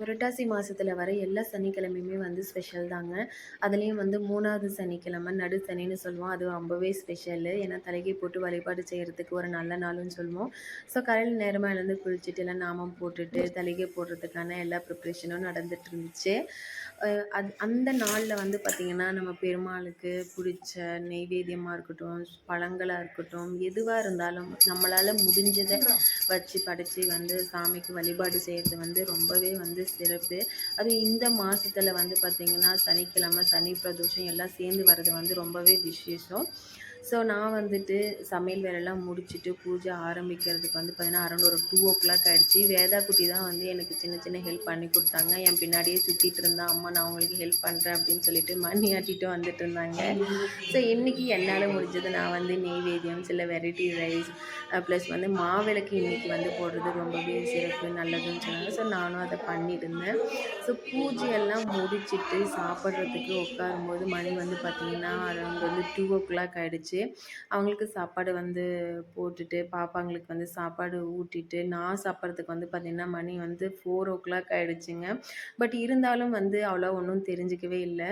புரட்டாசி மாசத்துல வர எல்லா சனிக்கிழமையுமே வந்து ஸ்பெஷல் தாங்க. அதுலயும் வந்து 3வது சனிக்கிழமை நடு சனின்னு சொல்லுவோம். அது ரொம்பவே ஸ்பெஷலு. ஏன்னா தலைக்கு போட்டு வழிபாடு செய்றதுக்கு ஒரு நல்ல நாளுன்னு சொல்லுவோம். ஸோ காலையில நேரமா எழுந்து குளிச்சுட்டு எல்லாம் நாமம் போட்டுட்டு தலைக்கு போடுறதுக்கான எல்லா ப்ரிப்ரேஷனும் நடந்துட்டு இருந்துச்சு. அ அந்த நாள்ல வந்து பார்த்திங்கன்னா, நம்ம பெருமாளுக்கு பிடிச்ச நெய்வேத்தியமா இருக்கட்டும், பழங்களா இருக்கட்டும், எதுவா இருந்தாலும் நம்மளால முடிஞ்சத வச்சு படைச்சு வந்து சாமிக்கு வழிபாடு செய்கிறது வந்து ரொம்பவே வந்து சிறப்பு. அதுவும் இந்த மாசத்துல வந்து பார்த்திங்கன்னா, சனிக்கிழமை, சனி பிரதோஷம் எல்லாம் சேர்ந்து வர்றது வந்து ரொம்பவே விசேஷம். ஸோ நான் வந்துட்டு சமையல் வேலைலாம் முடிச்சுட்டு பூஜை ஆரம்பிக்கிறதுக்கு வந்து பார்த்தீங்கன்னா, அரௌண்ட் ஒரு 2:00 ஆயிடுச்சு. வேதா குட்டி தான் வந்து எனக்கு சின்ன சின்ன ஹெல்ப் பண்ணி குடுத்தாங்க. என் பின்னாடியே சுத்திட்டு இருந்தா, "அம்மா நான் உங்களுக்கு ஹெல்ப் பண்றேன்" அப்படின்னு சொல்லிட்டு மணி ஆட்டிட்டு வந்துட்டு இருந்தாங்க. ஸோ இன்னைக்கு என்னால முடிஞ்சது நான் வந்து நெய்வேத்தியம், சில வெரைட்டி ரைஸ் ப்ளஸ் வந்து மாவிளக்கு இன்னைக்கு வந்து போடுறது ரொம்பவே சிறப்பு, நல்லதுன்னு சொன்னாங்க. ஸோ நானும் அத பண்ணியிருந்தேன். ஸோ பூஜையெல்லாம் முடிச்சுட்டு சாப்பிட்றதுக்கு உட்காரும்போது மணி வந்து பார்த்திங்கன்னா, அரௌண்ட் வந்து 2:00 ஆயிடுச்சு. அவங்களுக்கு சாப்பாடு வந்து போட்டுட்டு, பாப்பாங்களுக்கு வந்து சாப்பாடு ஊட்டிட்டு, நான் சாப்பிட்றதுக்கு வந்து பார்த்திங்கன்னா, மணி வந்து 4:00 ஆயிடுச்சுங்க. பட் இருந்தாலும் வந்து அவ்வளோ ஒண்ணும் தெரிஞ்சுக்கவே இல்ல.